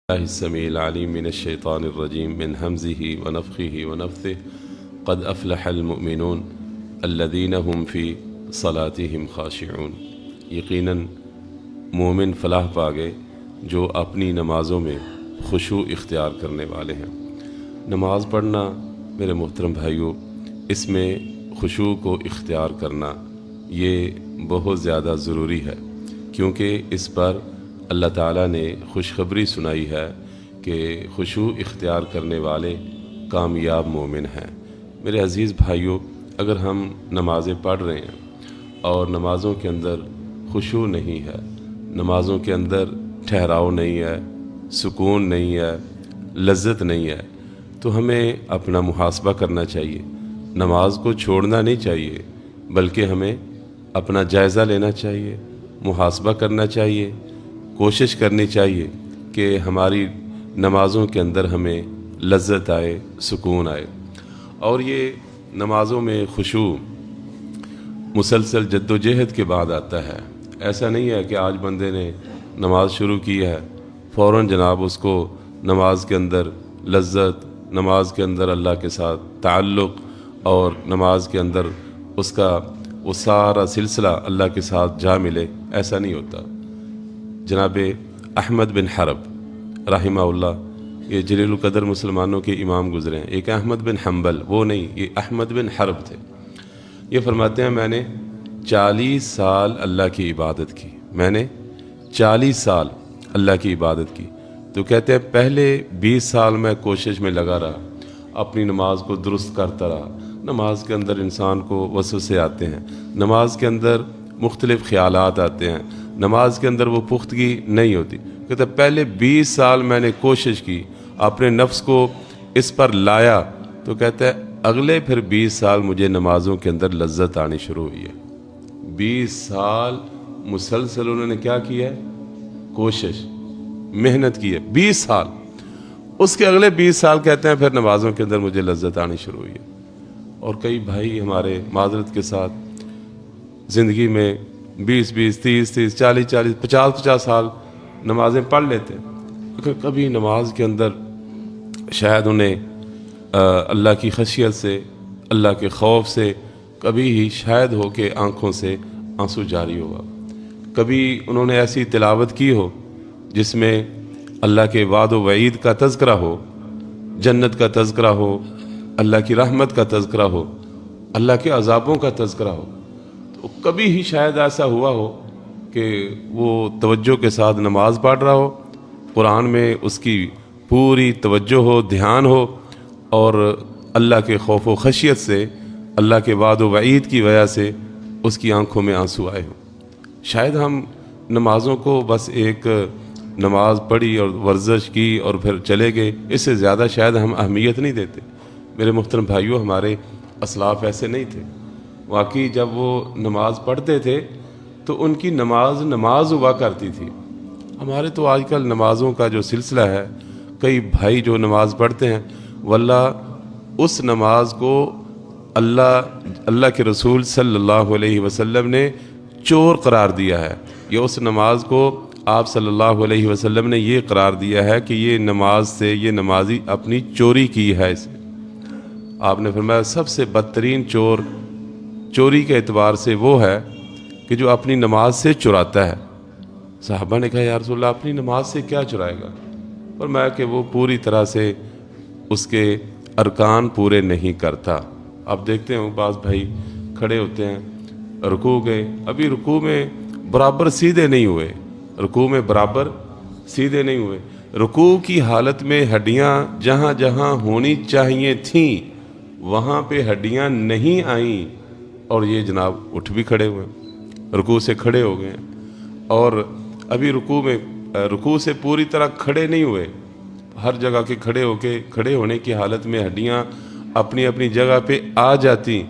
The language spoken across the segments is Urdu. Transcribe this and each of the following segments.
الله السميع العليم من الشيطان الرجيم من همزه ونفخه ونفثه قد أفلح المؤمنون الذين هم في صلاتهم خاشعون۔ یقیناً مومن فلاح پا گئے جو اپنی نمازوں میں خشوع اختیار کرنے والے ہیں۔ نماز پڑھنا میرے محترم بھائیوں، اس میں خشوع کو اختیار کرنا یہ بہت زیادہ ضروری ہے، کیونکہ اس پر اللہ تعالیٰ نے خوشخبری سنائی ہے کہ خشوع اختیار کرنے والے کامیاب مومن ہیں۔ میرے عزیز بھائیوں، اگر ہم نمازیں پڑھ رہے ہیں اور نمازوں کے اندر خشوع نہیں ہے، نمازوں کے اندر ٹھہراؤ نہیں ہے، سکون نہیں ہے، لذت نہیں ہے، تو ہمیں اپنا محاسبہ کرنا چاہیے۔ نماز کو چھوڑنا نہیں چاہیے، بلکہ ہمیں اپنا جائزہ لینا چاہیے، محاسبہ کرنا چاہیے، کوشش کرنی چاہیے کہ ہماری نمازوں کے اندر ہمیں لذت آئے، سکون آئے۔ اور یہ نمازوں میں خشوع مسلسل جد و جہد کے بعد آتا ہے۔ ایسا نہیں ہے کہ آج بندے نے نماز شروع کی ہے فوراً جناب اس کو نماز کے اندر لذت، نماز کے اندر اللہ کے ساتھ تعلق اور نماز کے اندر اس کا وہ سارا سلسلہ اللہ کے ساتھ جا ملے، ایسا نہیں ہوتا۔ جناب احمد بن حرب رحمہ اللہ، یہ جلیل القدر مسلمانوں کے امام گزرے ہیں۔ ایک احمد بن حنبل، وہ نہیں، یہ احمد بن حرب تھے۔ یہ فرماتے ہیں میں نے 40 سال اللہ کی عبادت کی، میں نے 40 سال اللہ کی عبادت کی۔ تو کہتے ہیں پہلے 20 سال میں کوشش میں لگا رہا، اپنی نماز کو درست کرتا رہا۔ نماز کے اندر انسان کو وسوسے آتے ہیں، نماز کے اندر مختلف خیالات آتے ہیں، نماز کے اندر وہ پختگی نہیں ہوتی۔ کہتے ہیں پہلے 20 سال میں نے کوشش کی، اپنے نفس کو اس پر لایا، تو کہتے ہیں اگلے پھر 20 سال مجھے نمازوں کے اندر لذت آنی شروع ہوئی ہے۔ 20 سال مسلسل انہوں نے کیا کیا ہے؟ کوشش، محنت کی ہے 20 سال۔ اس کے اگلے 20 سال کہتے ہیں پھر نمازوں کے اندر مجھے لذت آنی شروع ہوئی ہے۔ اور کئی بھائی ہمارے معذرت کے ساتھ زندگی میں 20 20 30 30 40 40 50 50 سال نمازیں پڑھ لیتے ہیں، اگر کبھی نماز کے اندر شاید انہیں اللہ کی خشیت سے، اللہ کے خوف سے کبھی ہی شاید ہو کہ آنکھوں سے آنسو جاری ہوا، کبھی انہوں نے ایسی تلاوت کی ہو جس میں اللہ کے وعد و وعید کا تذکرہ ہو، جنت کا تذکرہ ہو، اللہ کی رحمت کا تذکرہ ہو، اللہ کے عذابوں کا تذکرہ ہو، تو کبھی ہی شاید ایسا ہوا ہو کہ وہ توجہ کے ساتھ نماز پڑھ رہا ہو، قرآن میں اس کی پوری توجہ ہو، دھیان ہو، اور اللہ کے خوف و خشیت سے، اللہ کے وعد و وعید کی وجہ سے اس کی آنکھوں میں آنسو آئے ہوں۔ شاید ہم نمازوں کو بس ایک نماز پڑھی اور ورزش کی اور پھر چلے گئے، اس سے زیادہ شاید ہم اہمیت نہیں دیتے۔ میرے محترم بھائیوں، ہمارے اسلاف ایسے نہیں تھے۔ واقعی جب وہ نماز پڑھتے تھے تو ان کی نماز ہوا کرتی تھی۔ ہمارے تو آج کل نمازوں کا جو سلسلہ ہے، کئی بھائی جو نماز پڑھتے ہیں، واللہ اس نماز کو اللہ کے رسول صلی اللہ علیہ وسلم نے چور قرار دیا ہے، یا اس نماز کو آپ صلی اللہ علیہ وسلم نے یہ قرار دیا ہے کہ یہ نماز سے یہ نمازی اپنی چوری کی ہے۔ اسے آپ نے فرمایا سب سے بدترین چور چوری کے اعتبار سے وہ ہے کہ جو اپنی نماز سے چراتا ہے۔ صحابہ نے کہا یا رسول اللہ اپنی نماز سے کیا چرائے گا؟ فرمایا کہ وہ پوری طرح سے اس کے ارکان پورے نہیں کرتا۔ آپ دیکھتے ہیں بعض بھائی کھڑے ہوتے ہیں، رکوع گئے، ابھی رکوع میں برابر سیدھے نہیں ہوئے، رکوع میں برابر سیدھے نہیں ہوئے، رکوع کی حالت میں ہڈیاں جہاں جہاں ہونی چاہیے تھیں وہاں پہ ہڈیاں نہیں آئیں، اور یہ جناب اٹھ بھی کھڑے ہوئے ہیں، رکوع سے کھڑے ہو گئے ہیں، اور ابھی رکوع سے پوری طرح کھڑے نہیں ہوئے، ہر جگہ کے کھڑے ہونے کی حالت میں ہڈیاں اپنی اپنی جگہ پہ آ جاتی،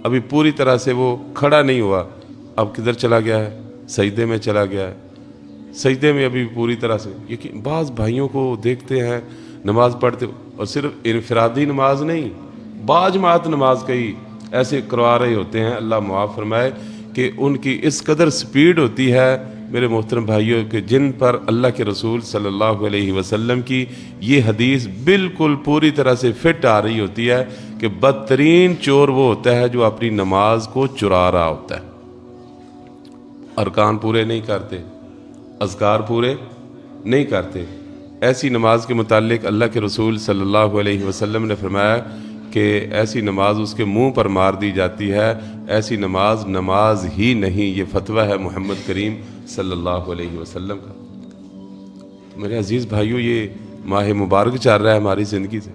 ابھی پوری طرح سے وہ کھڑا نہیں ہوا، اب کدھر چلا گیا ہے؟ سجدے میں چلا گیا ہے، سجدے میں ابھی پوری طرح سے۔ یہ بعض بھائیوں کو دیکھتے ہیں نماز پڑھتے، اور صرف انفرادی نماز نہیں، باجماعت نماز کئی ایسے کروا رہے ہوتے ہیں، اللہ معاف فرمائے، کہ ان کی اس قدر سپیڈ ہوتی ہے میرے محترم بھائیوں کہ جن پر اللہ کے رسول صلی اللہ علیہ وسلم کی یہ حدیث بالکل پوری طرح سے فٹ آ رہی ہوتی ہے کہ بدترین چور وہ ہوتا ہے جو اپنی نماز کو چرا رہا ہوتا ہے، ارکان پورے نہیں کرتے، اذکار پورے نہیں کرتے۔ ایسی نماز کے متعلق اللہ کے رسول صلی اللہ علیہ وسلم نے فرمایا کہ ایسی نماز اس کے منہ پر مار دی جاتی ہے، ایسی نماز نماز ہی نہیں۔ یہ فتویٰ ہے محمد کریم صلی اللہ علیہ وسلم کا۔ میرے عزیز بھائیوں، یہ ماہ مبارک چل رہا ہے ہماری زندگی سے،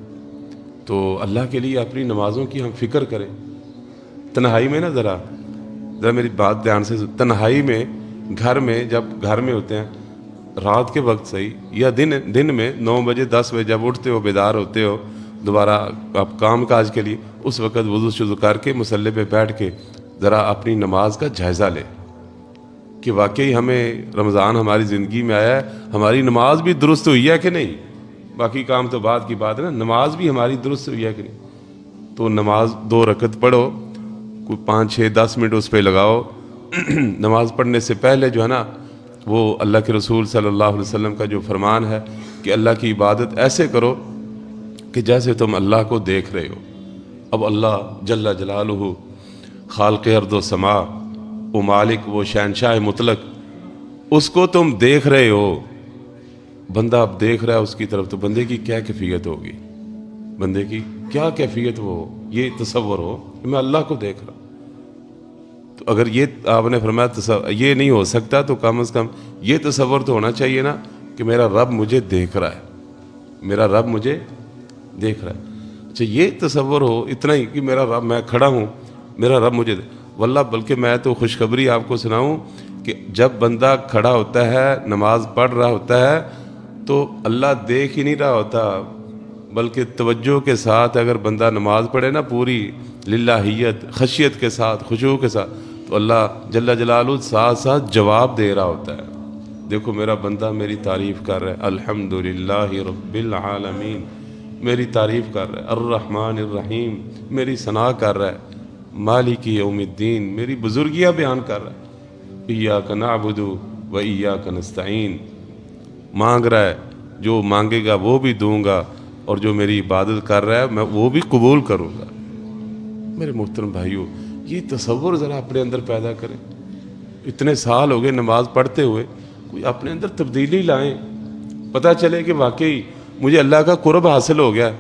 تو اللہ کے لیے اپنی نمازوں کی ہم فکر کریں۔ تنہائی میں نا ذرا میری بات دھیان سے، تنہائی میں گھر میں جب گھر میں ہوتے ہیں رات کے وقت صحیح یا دن میں 9 بجے 10 بجے جب اٹھتے ہو، بیدار ہوتے ہو دوبارہ آپ کام کاج کے لیے، اس وقت وضو شضو کر کے مصلی پہ بیٹھ کے ذرا اپنی نماز کا جائزہ لے کہ واقعی ہمیں رمضان ہماری زندگی میں آیا ہے، ہماری نماز بھی درست ہوئی ہے کہ نہیں۔ باقی کام تو بعد کی بات ہے نا، نماز بھی ہماری درست ہوئی ہے کہ نہیں۔ تو نماز 2 رکعت پڑھو، کوئی 5 6 10 منٹ اس پہ لگاؤ۔ نماز پڑھنے سے پہلے جو ہے نا وہ اللہ کے رسول صلی اللہ علیہ وسلم کا جو فرمان ہے کہ اللہ کی عبادت ایسے کرو کہ جیسے تم اللہ کو دیکھ رہے ہو۔ اب اللہ جل جلالہ خالق ارض و سما، وہ مالک، وہ شہنشاہ مطلق، اس کو تم دیکھ رہے ہو، بندہ اب دیکھ رہا ہے اس کی طرف، تو بندے کی کیا کیفیت ہوگی، بندے کی کیا کیفیت وہ ہو، یہ تصور ہو کہ میں اللہ کو دیکھ رہا ہوں۔ تو اگر یہ آپ نے فرمایا یہ نہیں ہو سکتا تو کم از کم یہ تصور تو ہونا چاہیے نا کہ میرا رب مجھے دیکھ رہا ہے، میرا رب مجھے دیکھ رہا ہے۔ اچھا یہ تصور ہو اتنا ہی کہ میرا رب، میں کھڑا ہوں، میرا رب مجھے واللہ، بلکہ میں تو خوشخبری آپ کو سناؤں کہ جب بندہ کھڑا ہوتا ہے نماز پڑھ رہا ہوتا ہے تو اللہ دیکھ ہی نہیں رہا ہوتا، بلکہ توجہ کے ساتھ اگر بندہ نماز پڑھے نا پوری للہیت، خشیت کے ساتھ، خشوع کے ساتھ، تو اللہ جل جلالہ ساتھ ساتھ جواب دے رہا ہوتا ہے۔ دیکھو میرا بندہ میری تعریف کر رہا ہے، الحمدللہ رب العالمین، میری تعریف کر رہا ہے، الرحمن الرحیم میری ثنا کر رہا ہے، مالک یوم الدین میری بزرگیاں بیان کر رہا ہے، ایاک نعبد و ایاک نستعین، مانگ رہا ہے، جو مانگے گا وہ بھی دوں گا، اور جو میری عبادت کر رہا ہے میں وہ بھی قبول کروں گا۔ میرے محترم بھائیوں، یہ تصور ذرا اپنے اندر پیدا کریں۔ اتنے سال ہو گئے نماز پڑھتے ہوئے، کوئی اپنے اندر تبدیلی لائیں، پتہ چلے کہ واقعی مجھے اللہ کا قرب حاصل ہو گیا،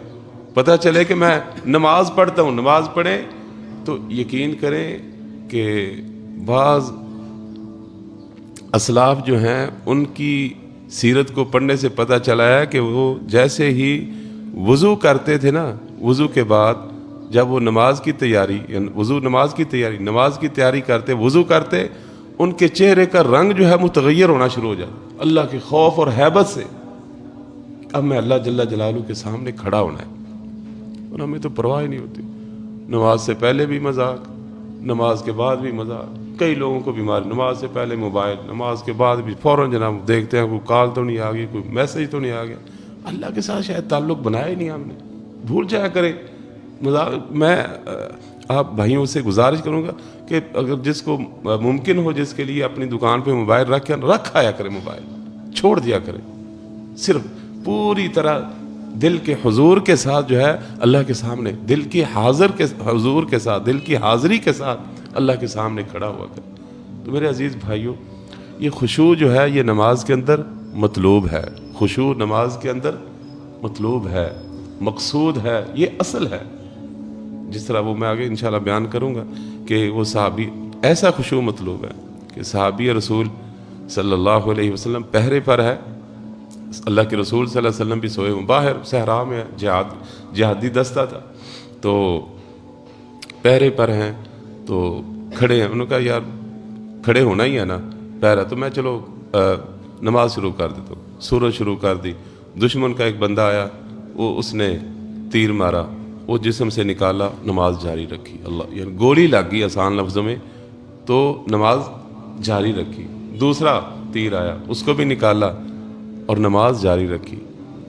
پتہ چلے کہ میں نماز پڑھتا ہوں۔ نماز پڑھیں تو یقین کریں کہ بعض اسلاف جو ہیں ان کی سیرت کو پڑھنے سے پتہ چلا ہے کہ وہ جیسے ہی وضو کرتے تھے نا، وضو کے بعد جب وہ نماز کی تیاری نماز کی تیاری کرتے، وضو کرتے، ان کے چہرے کا رنگ جو ہے متغیر ہونا شروع ہو جاتا اللہ کے خوف اور ہیبت سے۔ اب میں اللہ جل جلالہ کے سامنے کھڑا ہونا ہے، اور ہمیں تو پرواہ ہی نہیں ہوتی۔ نماز سے پہلے بھی مذاق، نماز کے بعد بھی مذاق۔ کئی لوگوں کو بیماری، نماز سے پہلے موبائل، نماز کے بعد بھی فوراً جناب دیکھتے ہیں کوئی کال تو نہیں آ گئی، کوئی میسج تو نہیں آ گیا۔ اللہ کے ساتھ شاید تعلق بنایا ہی نہیں ہم نے، بھول جایا کریں۔ میں آپ بھائیوں سے گزارش کروں گا کہ اگر جس کو ممکن ہو، جس کے لیے اپنی دکان پہ موبائل رکھ آیا کرے، موبائل چھوڑ دیا کرے، صرف پوری طرح دل کے حضور کے ساتھ جو ہے اللہ کے سامنے، دل کی حضور کے ساتھ، دل کی حاضری کے ساتھ اللہ کے سامنے کھڑا ہوا کرے۔ تو میرے عزیز بھائیوں، یہ خشوع جو ہے یہ نماز کے اندر مطلوب ہے، خشوع نماز کے اندر مطلوب ہے، مقصود ہے، یہ اصل ہے۔ جس طرح وہ میں آگے انشاءاللہ بیان کروں گا کہ وہ صحابی، ایسا خشوع مطلوب ہے کہ صحابی رسول صلی اللہ علیہ وسلم پہرے پر ہے، اللہ کے رسول صلی اللہ علیہ وسلم بھی سوئے ہوں، باہر صحرا میں جہادی دستہ تھا، تو پہرے پر ہیں، تو کھڑے ہیں۔ انہوں نے کہا یار کھڑے ہونا ہی ہے نا، پہرا تو میں چلو نماز شروع کر دیتا ہوں۔ سورج شروع کر دی، دشمن کا ایک بندہ آیا، اس نے تیر مارا، وہ جسم سے نکالا، نماز جاری رکھی۔ اللہ، یعنی گولی لگ گئی آسان لفظوں میں، تو نماز جاری رکھی۔ دوسرا تیر آیا، اس کو بھی نکالا اور نماز جاری رکھی۔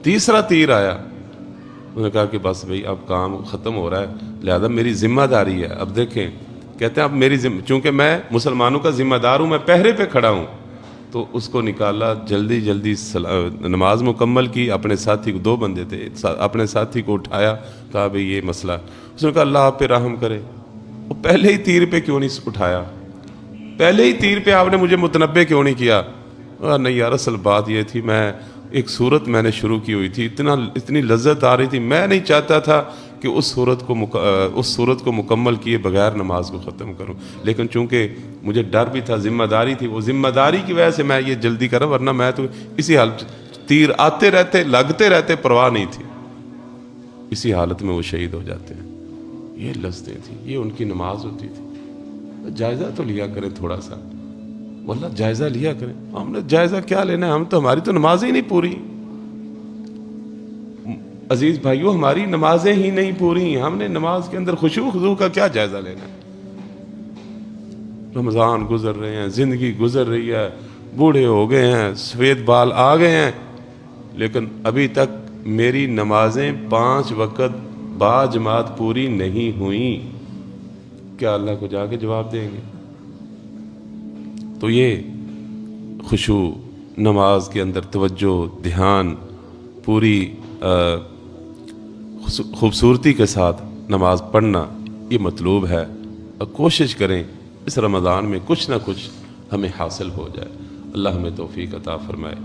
تیسرا تیر آیا، انہوں نے کہا کہ بس بھئی اب کام ختم ہو رہا ہے، لہذا میری ذمہ داری ہے۔ اب دیکھیں، کہتے ہیں اب چونکہ میں مسلمانوں کا ذمہ دار ہوں، میں پہرے پہ کھڑا ہوں، تو اس کو نکالا، جلدی جلدی نماز مکمل کی. اپنے ساتھی کو، 2 بندے تھے، اپنے ساتھی کو اٹھایا، کہا بھئی یہ مسئلہ. اس نے کہا اللہ آپ پہ رحم کرے، وہ پہلے ہی تیر پہ کیوں نہیں اٹھایا؟ پہلے ہی تیر پہ آپ نے مجھے متنبع کیوں نہیں کیا؟ نہیں یار اصل بات یہ تھی، میں ایک صورت میں نے شروع کی ہوئی تھی، اتنی لذت آ رہی تھی، میں نہیں چاہتا تھا کہ اس صورت کو مکمل کیے بغیر نماز کو ختم کروں، لیکن چونکہ مجھے ڈر بھی تھا، ذمہ داری تھی، وہ ذمہ داری کی وجہ سے میں یہ جلدی کرا، ورنہ میں تو اسی حالت، تیر آتے رہتے لگتے رہتے، پرواہ نہیں تھی، اسی حالت میں وہ شہید ہو جاتے ہیں. یہ لذتیں تھیں، یہ ان کی نماز ہوتی تھی. جائزہ تو لیا کریں تھوڑا سا، واللہ جائزہ لیا کریں. ہم نے جائزہ کیا لینا ہے؟ ہماری تو نماز ہی نہیں پوری. عزیز بھائیو، ہماری نمازیں ہی نہیں پوری، ہم نے نماز کے اندر خشوع خضوع کا کیا جائزہ لینا ہے؟ رمضان گزر رہے ہیں، زندگی گزر رہی ہے، بوڑھے ہو گئے ہیں، سفید بال آ گئے ہیں، لیکن ابھی تک میری نمازیں 5 وقت با جماعت پوری نہیں ہوئیں. کیا اللہ کو جا کے جواب دیں گے؟ تو یہ خشوع، نماز کے اندر توجہ، دھیان، پوری خوبصورتی کے ساتھ نماز پڑھنا، یہ مطلوب ہے. اور کوشش کریں اس رمضان میں کچھ نہ کچھ ہمیں حاصل ہو جائے. اللہ ہمیں توفیق عطا فرمائے.